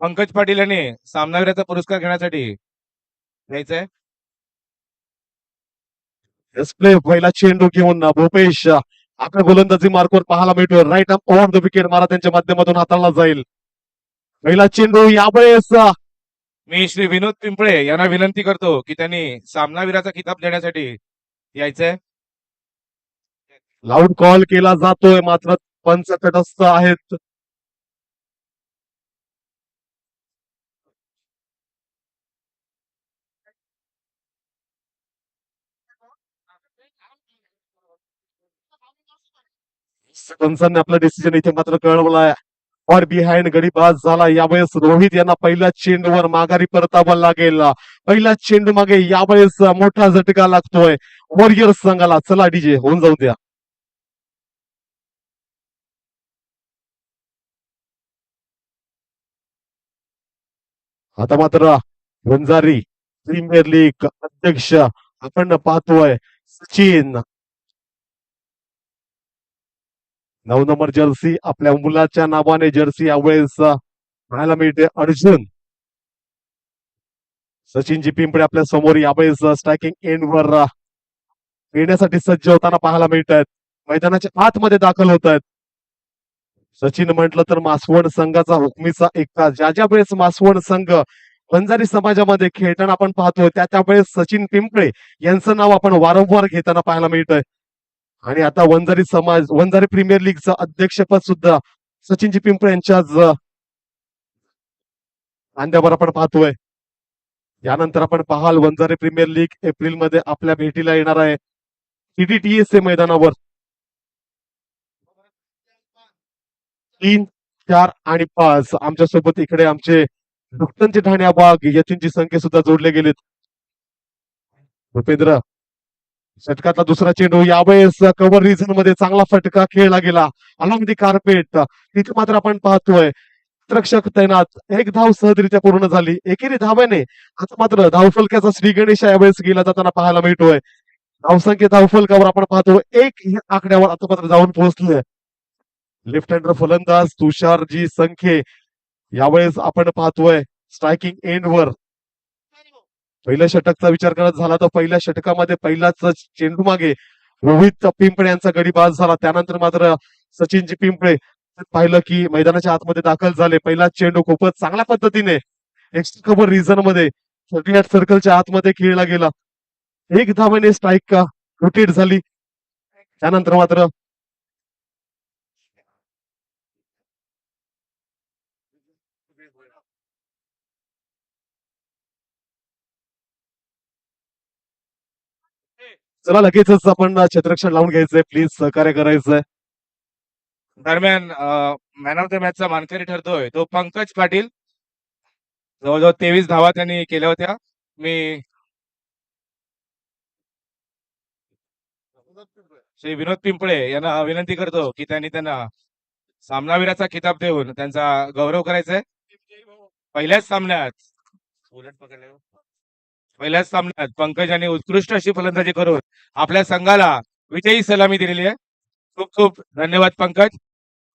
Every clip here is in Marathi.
पंकज पाटील यांनी सामनावीराचा पुरस्कार घेण्यासाठी घ्यायचंय. प्ले पहिला चेंडू घेऊन भूपेश आपल्या गोलंदाजी मार्कवर पाहायला मिळतोय. राईट अप ओव्हर द विकेट मारा त्यांच्या माध्यमातून हाताळला जाईल. पहिला चेंडू यावेळेस मी श्री विनोद पिंपळे यांना विनंती करतो की त्यांनी सामनावीराचा किताब देण्यासाठी यायचंय. लाऊड कॉल केला जातोय मात्र पंच तटस्थ आहेत. पंचांनी आपला डिसिजन इथे मात्र कळवलाय. और बिहाइंड गडी बाद झाला. यावेळेस रोहित यांना पहिल्या चेंडूवर माघारी परतावा लागेल. पहिला चेंडू मागे यावेळेस मोठा झटका लागतोय वॉरियर्स संघाला. चला डीजे होऊन जाऊ द्या. आता मात्र वंजारी प्रीमियर लीग अध्यक्ष आपण पाहतोय सचिन. 9 नंबर जर्सी आपल्या मुलाच्या नावाने जर्सी यावेळेस पाहायला मिळते. अर्जुन सचिनजी पिंपळे आपल्या समोर यावेळेस स्ट्रायकिंग एंडवर येण्यासाठी सज्ज होताना पाहायला मिळत आहेत. मैदानाच्या आतमध्ये दाखल होत आहेत. सचिन म्हटलं तर मासवण संघाचा हुकमीचा एकटा. ज्या ज्या वेळेस मासवण संघ वंजारी समाजामध्ये खेळताना आपण पाहतोय त्या त्यावेळेस सचिन पिंपळे यांचं नाव आपण वारंवार घेताना पाहायला मिळतंय. आणि आता वंजारी समाज वंजारी प्रीमियर लीगचं अध्यक्षपद सुद्धा सचिनजी पिंपळे यांच्याच खांद्यावर आपण पाहतोय. यानंतर आपण पाहाल वंजारी प्रीमियर लीग एप्रिल मध्ये आपल्या भेटीला येणार आहे TTTSA मैदानावर. 3, 4 आणि 5 आमच्या सोबत इकडे आमचे भक्तांचे ठाण्या बाग याची संख्या सुद्धा जोडले गेलेत. भूपेंद्र षटकातला दुसरा चेंडू यावेळेस कव्हर रिजन मध्ये चांगला फटका खेळला गेला अलॉंग दी कार्पेट. तिथे मात्र आपण पाहतोय रक्षक तैनात. एक धाव सहजरित्या पूर्ण झाली एकेरी धाव्याने. आता मात्र धावफलकाचा श्री गणेश यावेळेस गेला जाताना पाहायला मिळतोय. धावसंख्या धावफलकावर आपण पाहतो एक आकड्यावर आता मात्र जाऊन पोहोचले. लेफ्ट हँडर फलंदाज तुषारजी संख्ये यावेळेस आपण पाहतोय स्ट्रायकिंग एंडवर. पहिल्या षटकचा विचार करत झाला तर पहिल्या षटकामध्ये पहिलाच चेंडू मागे रोहित पिंपळे यांचा गडी बाद झाला. त्यानंतर मात्र सचिनजी पिंपळे पाहिलं की मैदानाच्या आतमध्ये दाखल झाले. पहिला चेंडू खूपच चांगल्या पद्धतीने एक्स्ट्रा कव्हर रिझन मध्ये 38 सर्कलच्या आतमध्ये खेळला गेला. एक धावाने स्ट्राईक का रोटेट झाली. त्यानंतर मात्र चला लगेचच आपण क्षेत्ररक्षण लावून घ्यायचंय. प्लीज सहकार्य करायचंय. दरम्यान मॅन ऑफ द मॅचचा मानकरी ठरतोय तो पंकज पाटील. जवळजवळ 23 धावा त्यांनी केल्या होत्या. मी श्री विनोद पिंपळे यांना विनंती करतो की त्यांना सामनावीराचा किताब देऊन त्यांचा गौरव करायचा आहे. पहिल्याच सामन्यात पंकज यांनी उत्कृष्ट अशी फलंदाजी करून आपल्या संघाला विजयी सलामी दिलेली आहे. खूप खूप धन्यवाद पंकज.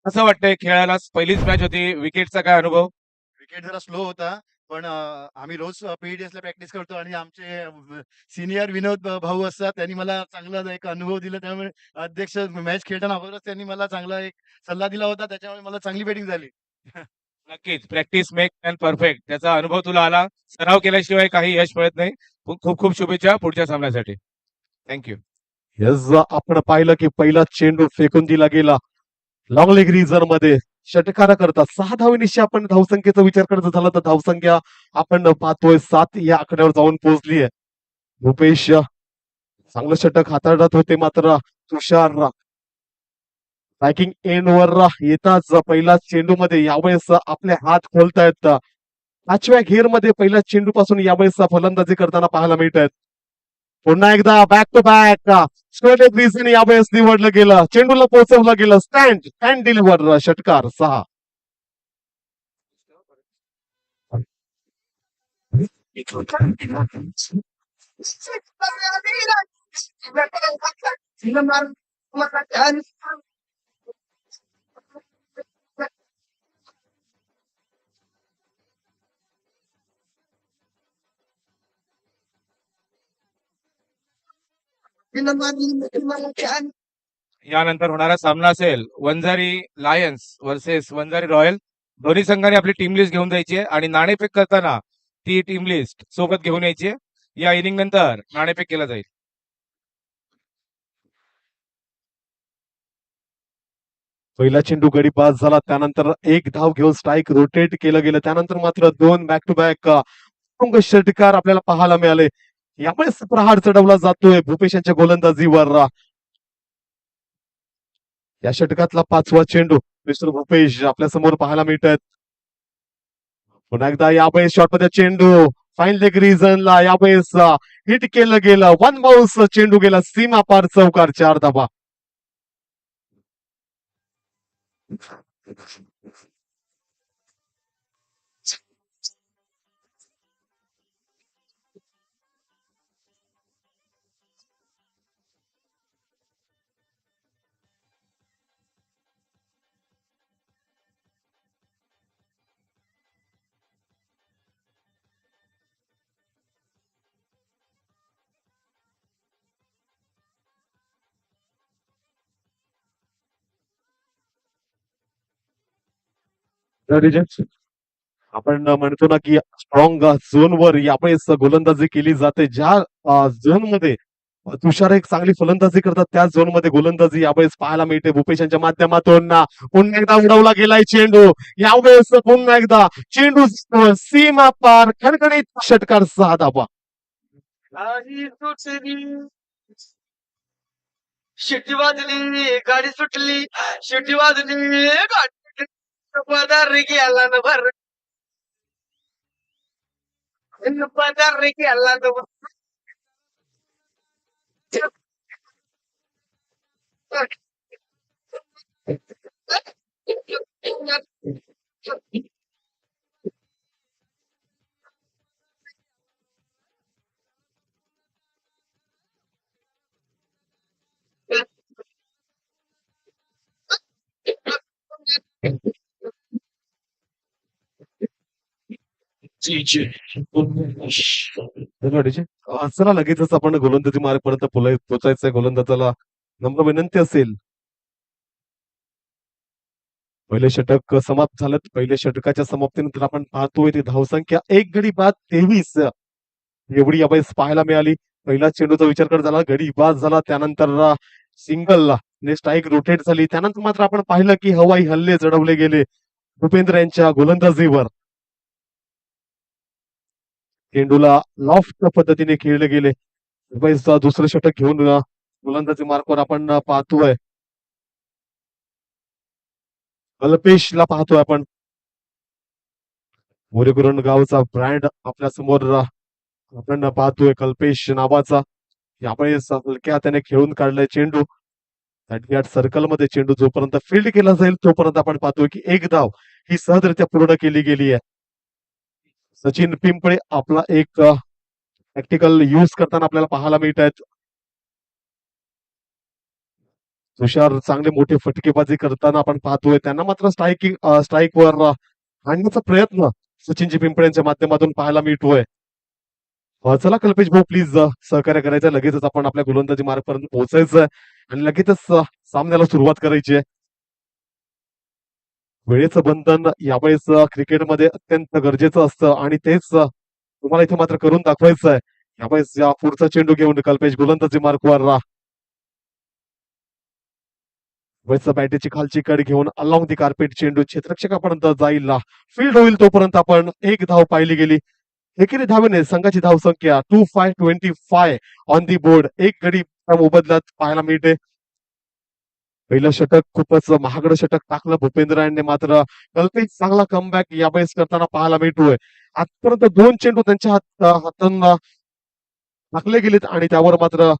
कसं वाटतंय खेळायला पहिलीच मॅच होती विकेटचा काय अनुभव? विकेट जरा स्लो होता पण आम्ही रोज PETS ला प्रॅक्टिस करतो आणि आमचे सिनियर विनोद भाऊ असतात त्यांनी मला चांगला एक अनुभव दिला. त्यामुळे अध्यक्ष मॅच खेळताना अगोदरच त्यांनी मला चांगला एक सल्ला दिला होता. त्याच्यामुळे मला चांगली बॅटिंग झाली. नक्कीच प्रॅक्टिस मेक मॅन परफेक्ट. त्याचा अनुभव तुला आला. सराव केल्याशिवाय काही यश मिळत नाही. खूप खूप शुभेच्छा पुढच्या सामन्यासाठी. थँक्यू. आपण पाहिलं की पहिला चेंडू फेकून दिला गेला लॉंग लेग रिझन मध्ये. षटकारा करता 6 धावेनिशी आपण धावसंख्येचा विचार करत झाला तर धावसंख्या आपण पाहतोय 7 या आकड्यावर जाऊन पोहोचली आहे. भूपेश चांगलं षटक हाताळत होते मात्र तुषार बॅकिंग एंड वर येताच पहिला चेंडू मध्ये यावेळेस आपले हात खोलतायत. 5व्या घेर मध्ये पहिल्या चेंडू पासून यावेळेस फलंदाजी करताना पाहायला मिळत आहेत. पुन्हा एकदा back to back square region यावेळेस निवडलं गेलं. चेंडूला पोहोचवलं गेलं. स्टँड डिलिव्हर षटकार 6. यानंतर होणारा सामना असेल Vanjari Lions versus Vanjari Royal. दोन्ही संघाने आपली टीम लिस्ट घेऊन जायची आहे आणि नाणेफेक करताना ती टीम लिस्ट सोबत घेऊन यायची आहे. या इनिंग नंतर नाणेफेक केला जाईल. पहिला चेंडू गडी बाद झाला, त्यानंतर एक धाव घेऊन स्ट्राईक रोटेट केलं गेलं, त्यानंतर मात्र दोन बॅक टू बॅक षटकार आपल्याला पाहायला मिळाले. यामुळे प्रहार चढवला जातोय भूपेश यांच्या गोलंदाजीवर. या षटकातला 5वा चेंडू मिस्टर भूपेश आपल्या समोर पाहायला मिळत आहेत. पुन्हा एकदा यावेळेस शॉटमध्ये चेंडू फाईन लेग रिजनला यावेळेस हिट केलं गेलं. वन बाउन्स चेंडू गेला सीमा पार चौकार, 4 धाबा. आपण म्हणतो ना की स्ट्रॉंग झोनवर यावेळेस गोलंदाजी केली जाते. ज्या झोन मध्ये तुषार एक चांगली फलंदाजी करतात त्या झोन मध्ये गोलंदाजी यावेळेस पाहायला मिळते भूपेश यांच्या माध्यमातून. पुन्हा एकदा उडवला गेलाय चेंडू. यावेळेस पुन्हा एकदा चेंडू सीमा पार खणखणीत षटकार, 6 धाबा. शिट्टी वाजली गाडी सुटली, शिट्टी वाजली गाडी सुटली, पदार गेला न भर, पदार गेला न भर. चला लगेचच आपण गोलंदाजी मार्गपर्यंत पोहोचायचंय. गोलंदाजाला नम्र विनंती असेल. पहिले षटक समाप्त झालं. पहिल्या षटकाच्या समाप्तीनंतर आपण पाहतोय ती धावसंख्या 1 गडी बाद 23 एवढी यावेळेस पाहायला मिळाली. पहिला चेंडूचा विचार करत झाला, गडी बाद झाला, त्यानंतर सिंगल स्ट्राईक रोटेट झाली. त्यानंतर मात्र आपण पाहिलं की हवाई हल्ले चढवले गेले भूपेंद्र यांच्या गोलंदाजीवर. चेंडूला लॉफ्ट पद्धतीने खेळले गेले. दुसरं षटक घेऊन गोलंदाजी मार्कवर आपण पाहतोय. कल्पेशला पाहतोय आपण. मोरेकुरण गावचा ब्रँड आपल्या समोर आपण पाहतोय कल्पेश नावाचा. यावेळेस हलक्या त्याने खेळून काढलाय चेंडू. सर्कल मध्ये चेंडू जोपर्यंत फील्ड केला जाईल तोपर्यंत आपण पाहतोय की एक धाव ही सहजरित्या पूर्ण केली गेली आहे. सचिन पिंपळे आपला एक प्रॅक्टिकल यूज करताना आपल्याला पाहायला मिळत आहेत. तुषार चांगले मोठे फटकेबाजी करताना आपण पाहतोय. त्यांना मात्र स्ट्राईकवर आणण्याचा प्रयत्न सचिनजी पिंपळे यांच्या माध्यमातून पाहायला मिळतोय. चला कल्पेश भाऊ प्लीज सहकार्य करायचं. लगेचच आपण आपल्या गोलंदाजी मार्गपर्यंत पोहोचायचं आणि लगेचच सामन्याला सुरुवात करायची आहे. वेळेचं बंधन यावेळेस क्रिकेटमध्ये अत्यंत गरजेचं असतं आणि तेच तुम्हाला इथे मात्र करून दाखवायचं आहे. यावेळेस या पुढचा चेंडू घेऊन कल्पेश गोलंदाजी मार्कवर. बॅटीची खालची कड घेऊन अलाउंग दी कार्पेट चेंडू क्षेत्ररक्षकापर्यंत जाईल, फील्ड होईल तोपर्यंत आपण एक धाव पाहिली गेली. एकेरी धावेने संघाची धावसंख्या 2525 ऑन दी बोर्ड. एक गडी मोबदल्यात पाहायला मिळते. पहिलं षटक खूपच महागडं षटक टाकलं भूपेंद्र यांनी, मात्र कल्पेश चांगला कमबॅक यावेळेस करताना पाहायला मिळतोय. आजपर्यंत 2 चेंडू त्यांच्या हातून टाकले गेलेत आणि त्यावर मात्र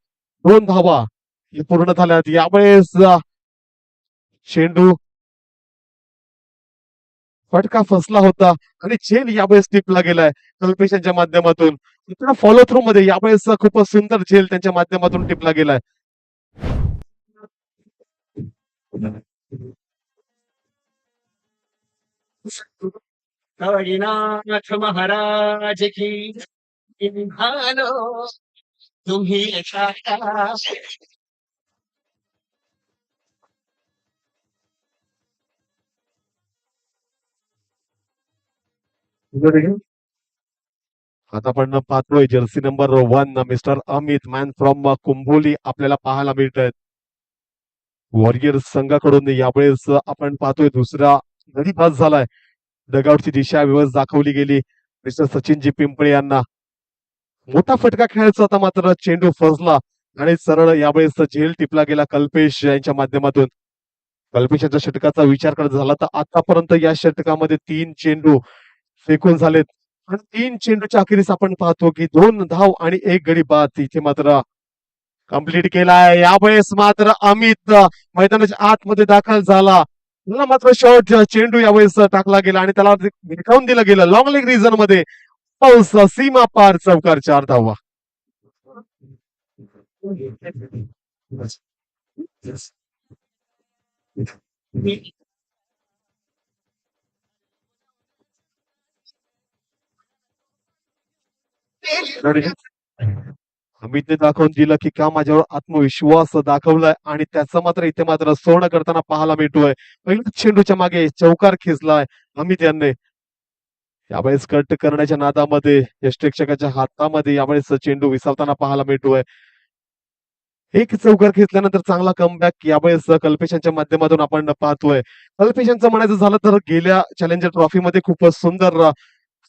2 धावा पूर्ण झाल्यात. यावेळेस चेंडू फटका फसला होता आणि चेन यावेळेस टिपला गेलाय कल्पेश यांच्या माध्यमातून. फॉलो थ्रू मध्ये यावेळेस खूपच सुंदर झेल त्यांच्या माध्यमातून टिपला गेलाय. हरिनाथ महाराज की. तुम्ही आता आपण पाहतोय jersey number 1 mister Amit man from Kumbholi आपल्याला पाहायला मिळत आहेत. वॉरियर्स संघाकडून यावेळेस आपण पाहतोय दुसरा गडी पास झालाय. डगआउटची दिशा व्यवस्थित दाखवली गेली मिस्टर सचिनजी पिंपळे यांना. मोठा फटका खेळायचा होता मात्र चेंडू फसला आणि सरळ यावेळेस झेल टिपला गेला कल्पेश यांच्या माध्यमातून. कल्पेशाच्या षटकाचा विचार करत झाला तर आतापर्यंत या षटकामध्ये 3 चेंडू फेकून झालेत आणि 3 चेंडूच्या अखेरीस आपण पाहतो की 2 धाव आणि 1 गडी बाद इथे मात्र कंप्लीट केलाय. यावेळेस मात्र अमित मैदानाच्या आतमध्ये दाखल झाला. त्याला मात्र शॉर्ट चेंडू यावेळेस टाकला गेला आणि त्याला भिरकावून दिलं गेलं लॉंग लेग रिजन मध्ये. पाऊस सीमा पार चौकार 4 धावा. अमितने दाखवून दिलं की का माझ्यावर आत्मविश्वास दाखवलाय आणि त्याचं मात्र इथे मात्र सोनं करताना पाहायला मिळतोय. पहिल्या चेंडूच्या मागे चौकार खेचलाय अमित यांनी. यावेळेस कट करण्याच्या नादामध्ये यष्टेक्षकाच्या हातामध्ये यावेळेस चेंडू विसावताना पाहायला मिळतोय. एक चौकार खेचल्यानंतर चांगला कमबॅक यावेळेस कल्पेशांच्या माध्यमातून आपण पाहतोय. कल्पेशांचं म्हणायचं झालं तर गेल्या चॅलेंजर ट्रॉफीमध्ये खूपच सुंदर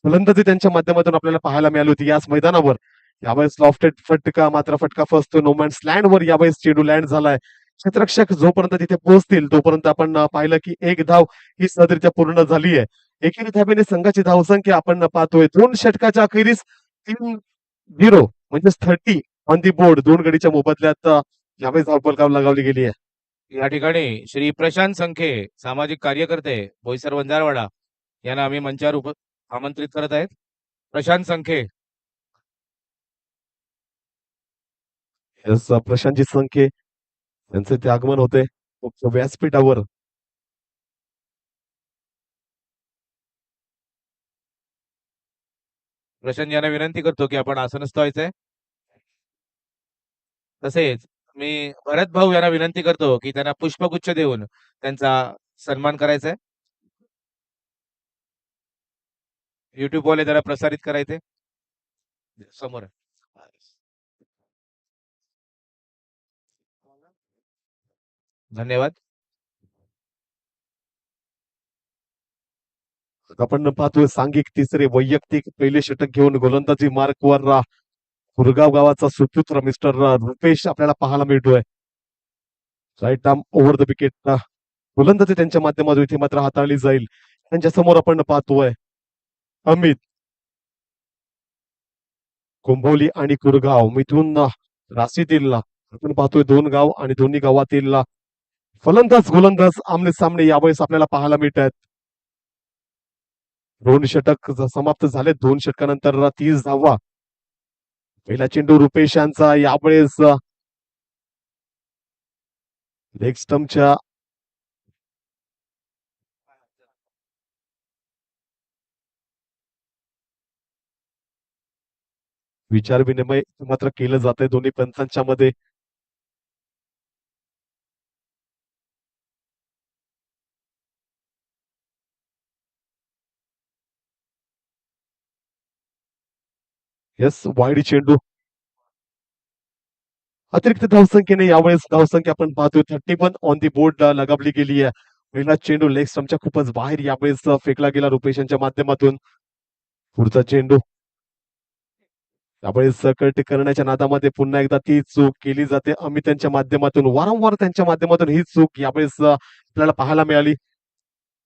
फलंदाजी त्यांच्या माध्यमातून आपल्याला पाहायला मिळाली होती याच मैदानावर. यावेळेस लॉफ्टेड फटका मात्र फटका फसतो नोमॅन्स लँड वर यावेळेस चेंडू लँड झालाय. क्षेत्ररक्षक जोपर्यंत तिथे पोहोचतील तोपर्यंत आपण पाहिलं की 1 धाव ही सहजरित्या पूर्ण झाली आहे. एकेरी धाब्याने संघाची धावसंख्या आपण पाहतोय 2 षटकाच्या अखेरीस 3-0 म्हणजे 30 ऑन दी बोर्ड. 2 गडीच्या मोबदल्यात यावेळेस धावफलकावर लगावली गेली आहे. या ठिकाणी श्री प्रशांत संखे सामाजिक कार्यकर्ते बोईसर वंजारवाडा यांना आम्ही मंचावर आमंत्रित करत आहेत. प्रशांत संखे. प्रशांतजी संखे यांचे ते आगमन होते व्यासपीठावर. प्रशांत यांना विनंती करतो की आपण आसनस्थ व्हायचंय. तसेच मी भरत भाऊ यांना विनंती करतो की त्यांना पुष्पगुच्छ देऊन त्यांचा सन्मान करायचा आहे. युट्यूब वाले जरा प्रसारित करायचे समोर आहे. धन्यवाद. आपण पाहतोय सांघिक तिसरे वैयक्तिक पहिले षटक घेऊन गोलंदाजी मार्कवर कुरगाव गावाचा सुपुत्र मिस्टर रुपेश आपल्याला पाहायला मिळतोय. Right arm over the wicket गोलंदाजी त्यांच्या माध्यमातून इथे मात्र हाताळली जाईल. त्यांच्या समोर आपण पाहतोय अमित. कुंभोली आणि कुरगाव मिथून राशीतील आपण पाहतोय 2 गाव आणि दोन्ही गावातील फलंदाज गोलंदाज आमने सामने यावेळेस आपल्याला पाहायला मिळत आहेत. 2 षटक समाप्त झाले. 2 षटकानंतर 30 धावा. पहिला चेंडू रुपेश यांचा यावेळेस लेग स्टंपच्या विचार विनिमय मात्र केलं जात आहे दोन्ही पंचांच्या मध्ये. येस वाईड चेंडू. अतिरिक्त धावसंख्येने यावेळेस धावसंख्या आपण पाहतोय 31 ऑन दी बोर्ड लगावली गेली आहे. पहिला चेंडू लेग स्टंपच्या खूपच बाहेर यावेळेस फेकला गेला रुपेश यांच्या माध्यमातून. पुढचा चेंडू यावेळेस कट करण्याच्या नादामध्ये पुन्हा एकदा ती चूक केली जाते अमित यांच्या माध्यमातून. वारंवार त्यांच्या माध्यमातून ही चूक यावेळेस आपल्याला पाहायला मिळाली.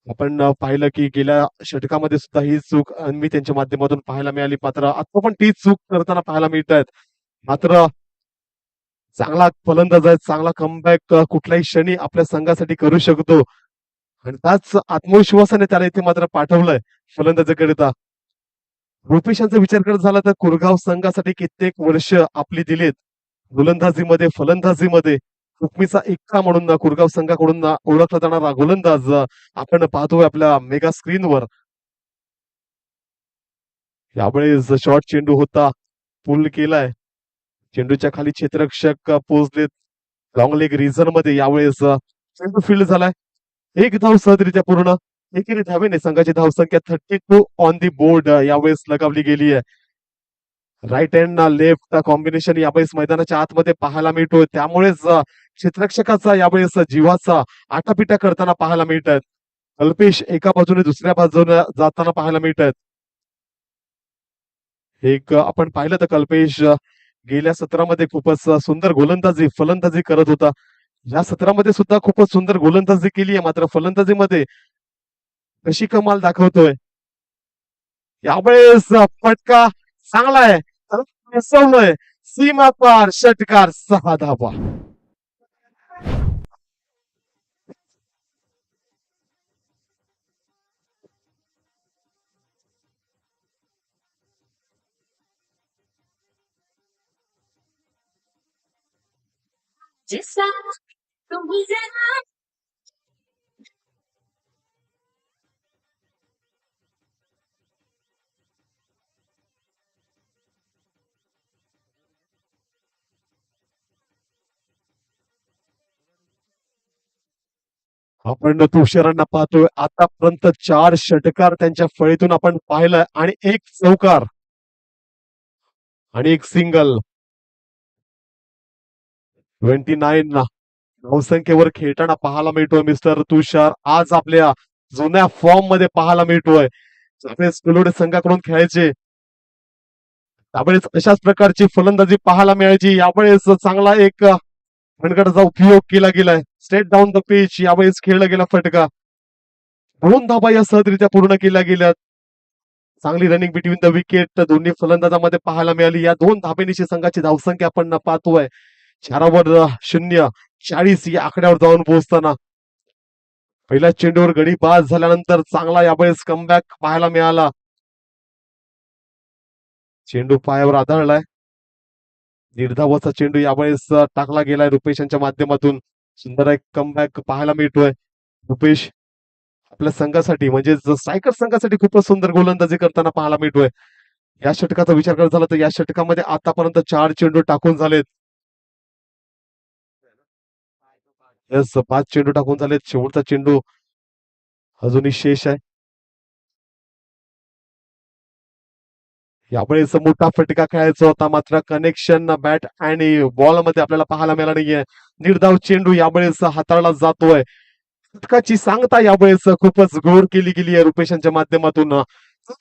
आपण पाहिलं की गेल्या षटकामध्ये सुद्धा ही चूक अमित यांच्या माध्यमातून पाहायला मिळाली. मात्र आता पण ती चूक करताना पाहायला मिळत आहेत. मात्र चांगला फलंदाज आहे. चांगला कमबॅक कुठल्याही क्षणी आपल्या संघासाठी करू शकतो आणि त्याच आत्मविश्वासाने त्याला इथे मात्र पाठवलंय फलंदाजीकरिता. रुपेशांचा विचार करत झाला तर कुरगाव संघासाठी कित्येक वर्ष आपली दिलीत गोलंदाजीमध्ये फलंदाजीमध्ये. हुकमीचा एक्का म्हणून कुरगाव संघाकडून ओळखला जाणारा गोलंदाज आपण पाहतोय आपल्या मेगा स्क्रीनवर. यावेळेस शॉर्ट चेंडू होता. पुल केलाय. चेंडूच्या खाली क्षेत्ररक्षक पोहोचलेत लॉंग लेग रिझन मध्ये. यावेळेस चेंडू फील्ड झालाय. एक धाव सहजरित्या पूर्ण. एकेरी धावेने संघाची धावसंख्या 32 ऑन दी बोर्ड यावेळेस लगावली गेली आहे. राईट हँड लेफ्ट कॉम्बिनेशन यावेळेस मैदानाच्या आतमध्ये पाहायला मिळतोय. त्यामुळेच क्षेत्ररक्षकाचा यावेळेस जीवाचा आटापिटा करताना पाहायला मिळत आहेत. कल्पेश एका बाजूने दुसऱ्या बाजूने जाताना पाहायला मिळत आहेत. एक आपण पाहिलं तर कल्पेश गेल्या सत्रामध्ये खूपच सुंदर गोलंदाजी फलंदाजी करत होता. या सत्रामध्ये सुद्धा खूपच सुंदर गोलंदाजी केली आहे. मात्र फलंदाजीमध्ये कशी कमाल दाखवतोय. यावेळेस फटका चांगला आहे. बसवलंय सीमा पार षटकार 6 धावा. जिसका तुम जरा आपण तुषारांना पाहतोय. आतापर्यंत 4 षटकार त्यांच्या फळीतून आपण पाहिलंय आणि एक चौकार आणि एक सिंगल. 29 धावसंख्येवर खेळताना पाहायला मिळतोय मिस्टर तुषार. आज आपल्या जुन्या फॉर्म मध्ये पाहायला मिळतोय. ज्यावेळेस कुलोडे संघाकडून खेळायचे त्यावेळेस अशाच प्रकारची फलंदाजी पाहायला मिळायची. यावेळेस चांगला एक फटकाचा उपयोग केला गेलाय. स्ट्रेट डाऊन द पिच यावेळेस खेळला गेला फटका. 2 धाबा या सहजरित्या पूर्ण केल्या गेल्यात. चांगली रनिंग बिटवीन द विकेट दोन्ही फलंदाजामध्ये पाहायला मिळाली. या 2 धाबेनिशी संघाची धावसंख्या आपण पाहतोय 4/0 40 या आकड्यावर जाऊन पोहोचताना. पहिल्या चेंडूवर गडी बाद झाल्यानंतर चांगला यावेळेस कमबॅक पाहायला मिळाला. चेंडू पायावर आदळलाय. 1.5 धावाचा चेंडू यावेळेस टाकला गेलाय रुपेशांच्या माध्यमातून. सुंदर एक कमबॅक पाहायला मिळतोय. रुपेश आपल्या संघासाठी म्हणजे स्ट्रायकर संघासाठी खूपच सुंदर गोलंदाजी करताना पाहायला मिळतोय. या षटकाचा विचार करत झाला तर या षटकामध्ये आतापर्यंत 4 चेंडू टाकून झालेत. 5 चेंडू टाकून झालेत. शेवटचा चेंडू अजूनही शेष आहे. यावेळेस मोठा फटका खेळायचा होता मात्र कनेक्शन बॅट आणि बॉल मध्ये आपल्याला पाहायला मिळाला नाहीये. निर्धाव चेंडू यावेळेस हाताळला जातोय. फटकाची सांगता यावेळेस खूपच गोड केली गेली आहे रुपेशांच्या माध्यमातून.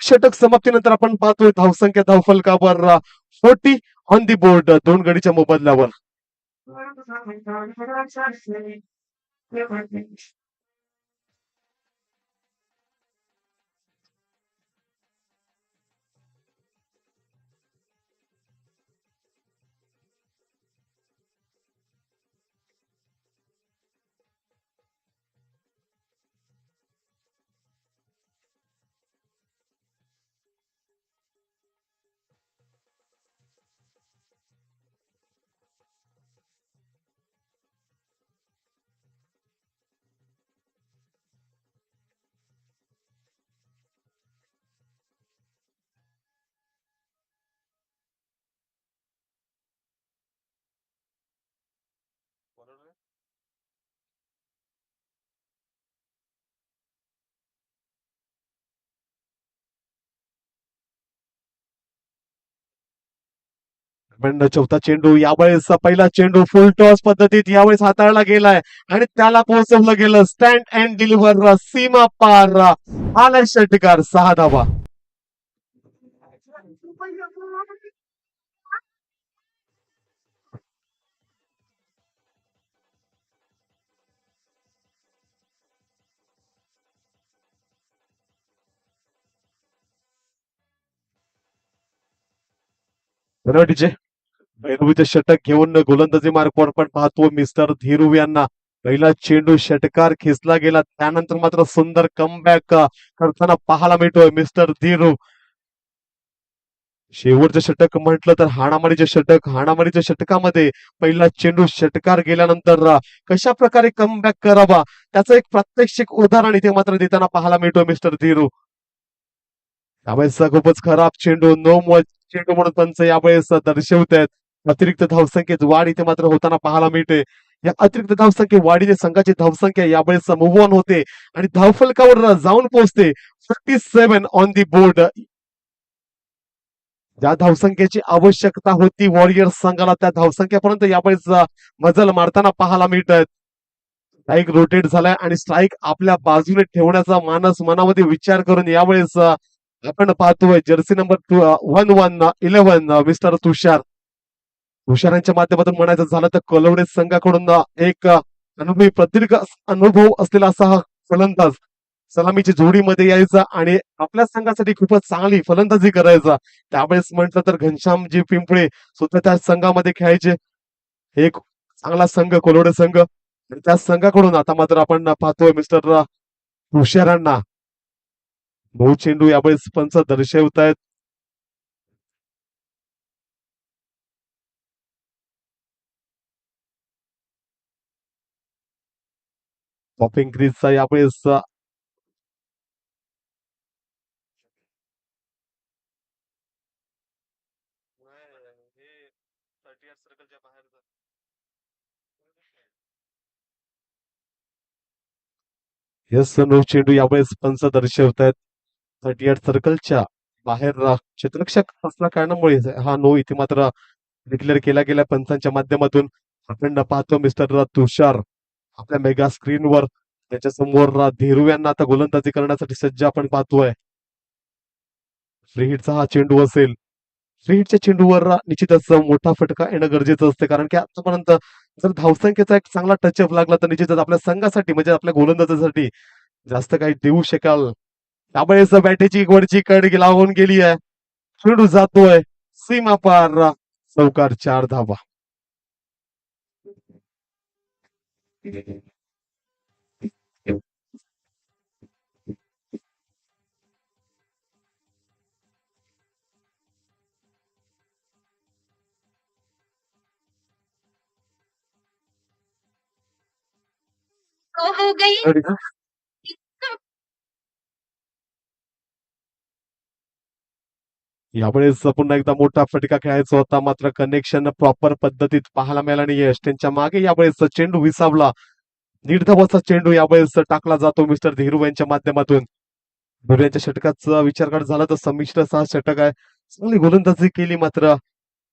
षटक समाप्तीनंतर आपण पाहतोय धावसंख्या धावफलकावर 40 ऑन दी बोर्ड 2 गडीच्या मोबदल्यावर. चौथा चेंडू यावेळेस पहिला चेंडू फुल टॉस पद्धतीत यावेळेस हाताळला गेलाय आणि त्याला पोहोचवलं गेलं. स्टँड अँड डिलिव्हर सीमा पार आलाय षटकार 6 धावा. डीजे भैरवीचे षटक घेऊन गोलंदाजी मार्गावर पण पाहतो मिस्टर धीरू यांना. पहिला चेंडू षटकार खेचला गेला त्यानंतर मात्र सुंदर कमबॅक करताना पाहायला मिळतोय मिस्टर धीरू. शेवटचं षटक म्हटलं तर हाणामारीचे षटक. हाणामारीच्या षटकामध्ये पहिला चेंडू षटकार गेल्यानंतर कशा प्रकारे कमबॅक करावा त्याचं एक प्रात्यक्षिक उदाहरण इथे मात्र देताना पाहायला मिळतोय मिस्टर धीरू. यावेळेस खूपच खराब चेंडू नो चेंडू म्हणून पंच यावेळेस दर्शवत आहेत. अतिरिक्त धावसंख्येत वाढ इथे मात्र होताना पाहायला मिळते. या अतिरिक्त धावसंख्ये वाढीने संघाची धावसंख्या यावेळेस मूव्ह ऑन होते आणि धावफलकावर जाऊन पोहोचते 47 ऑन दी बोर्ड. ज्या धावसंख्येची आवश्यकता होती वॉरियर्स संघाला त्या धावसंख्येपर्यंत यावेळेस मजल मारताना पाहायला मिळतात. स्ट्राईक रोटेट झालाय आणि स्ट्राईक आपल्या बाजूने ठेवण्याचा मानस मनामध्ये विचार करून यावेळेस आपण पाहतोय जर्सी नंबर 1111 मिस्टर तुषारांच्या माध्यमातून म्हणायचं झालं तर कलवडे संघाकडून एक अनुभवी प्रदीर्घ अनुभव असलेला असा हा फलंदाज सलामीची जोडीमध्ये यायचा आणि आपल्या संघासाठी खूपच चांगली फलंदाजी करायचा. त्यावेळेस म्हटलं तर घनश्यामजी पिंपळे सुद्धा त्या संघामध्ये खेळायचे. एक चांगला संघ कोलवडे संघ आणि त्या संघाकडून आता मात्र आपण पाहतोय मिस्टर तुषारांना 9 चेंडू यावेळेस पंच दर्शवत आहेत. टॉपिंग क्रीजचा यावेळेस येस 9 चेंडू यावेळेस पंच दर्शवत आहेत. 38 सर्कलच्या बाहेर क्षेत्ररक्षक असल्या कारणामुळे हा नो इथे मात्र डिक्लेअर केला गेला पंचांच्या माध्यमातून. आपण पाहतो मिस्टर तुषार आपल्या मेगा स्क्रीनवर त्याच्या समोर धीरू यांना आता गोलंदाजी करण्यासाठी सज्ज आपण पाहतोय. फ्री हिटचा हा चेंडू असेल. फ्री हिटच्या चेंडूवर निश्चितच मोठा फटका येणं गरजेचं असते कारण की आतापर्यंत जर धावसंख्येचा एक चांगला टचअप लागला तर निश्चितच आपल्या संघासाठी म्हणजे आपल्या गोलंदाजासाठी जास्त काही देऊ शकाल. त्यावेळेस बॅटेची वरची कड लावून गेली आहे. चेंडू जातोय सीमा पार. चौकार 4 धावा. हो गई यावेळेस पुन्हा एकदा मोठा फटका खेळायचा होता मात्र कनेक्शन प्रॉपर पद्धतीत पाहायला मिळाला नाही. यश त्यांच्या मागे यावेळेस चेंडू विसावला. दीड धावाचा चेंडू यावेळेस टाकला जातो मिस्टर धीरू यांच्या माध्यमातून. धीरू यांच्या षटकाचा विचार करत झाला तर संमिश्र 6 षटक आहे. चांगली गोलंदाजी केली मात्र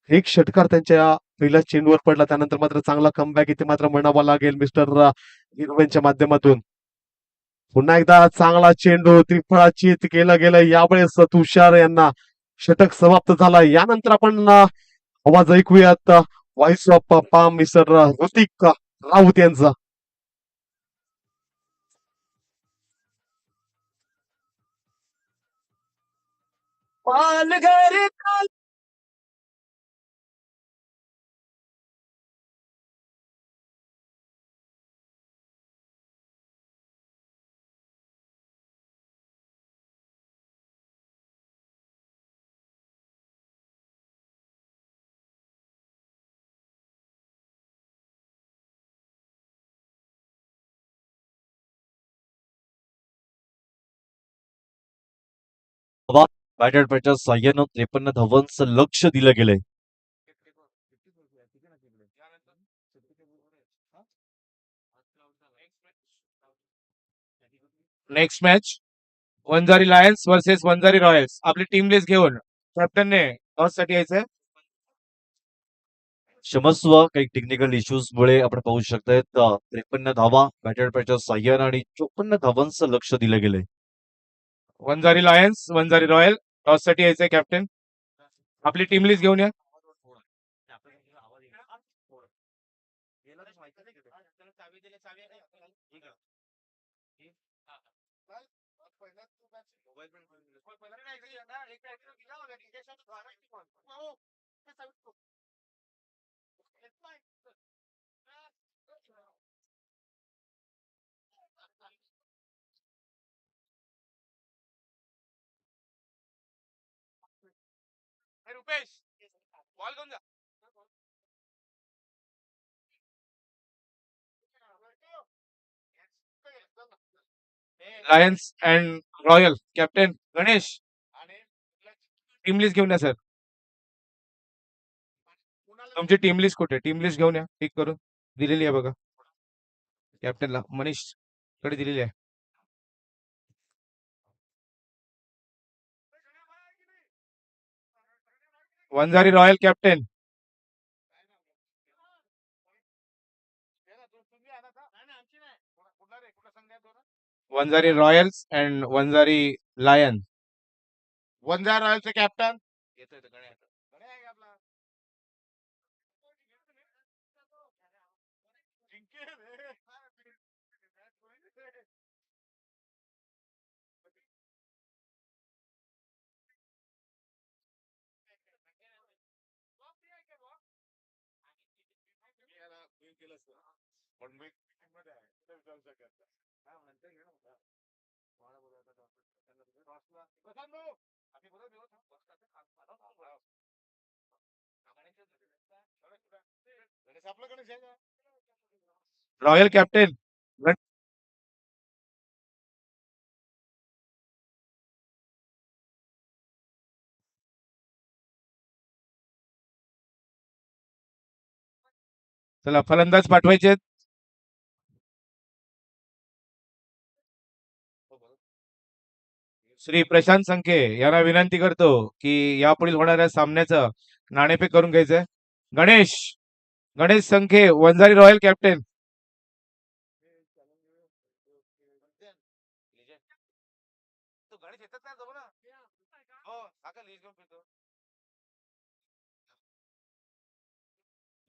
एक षटकार त्यांच्या पहिल्या चेंडूवर पडला त्यानंतर मात्र चांगला कमबॅक इथे मात्र म्हणावा लागेल मिस्टर धीरू यांच्या माध्यमातून. पुन्हा एकदा चांगला चेंडू त्रिफळाचीत केलं गेलं. यावेळेस तुषार यांना षटक समाप्त झाला. यानंतर आपण आवाज ऐकूयात voice of palm mister Hrithik Raut यांचा. पालघर बॅटर पॅचच्या साह्यानं 53 धावांचं लक्ष दिलं गेलंय. Next match Vanjari Lions versus Vanjari Royals. आपली टीम लिस्ट घेऊन कॅप्टनने टॉस साठी यायचंय. क्षमस्व काही टेक्निकल इश्यूज मुळे आपण पाहू शकताय 53 धावा बॅटर पॅचच्या साह्यानं आणि 54 धावांचं लक्ष दिलं गेलंय. Vanjari Lions Vanjari Royal toss साठी यायचंय कॅप्टन. आपली टीम लिस्ट घेऊन या. रुपेश बॉल घेऊन जा. Lions and Royal captain Ganesh team list घेऊन या सर. तुमची टीम लिस्ट कुठे? टीम लिस्ट घेऊन या, टिक करून. दिलेली आहे बघा. कॅप्टनला मनीष कडे दिलेली आहे. Vanjari royal captain. Vanjari royals and Vanjari lion. Vanjara रॉयलचे कॅप्टन रॉयल कॅप्टन. चला फलंदाज पाठवायचे आहेत. श्री प्रशांत संखे यांना विनंती करतो की यापुढील होणाऱ्या सामन्याचं नाणेफेक करून घ्यायचंय. Ganesh Ganesh Sankhe Vanjari royal captain.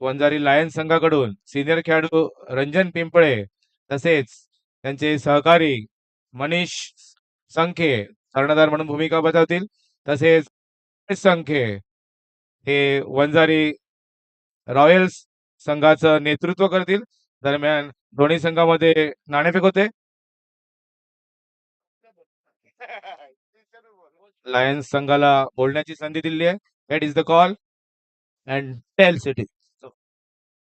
Vanjari lions संघाकडून सिनियर खेळाडू रंजन पिंपळे तसेच त्यांचे सहकारी मनीष संखे कर्णधार म्हणून भूमिका बजावतील. तसेच संखे हे वंजारी रॉयल्स संघाचं नेतृत्व करतील. दरम्यान दोन्ही संघामध्ये नाणेफेक होते. लायन्स संघाला बोलण्याची संधी दिली आहे. That is the call and tell city.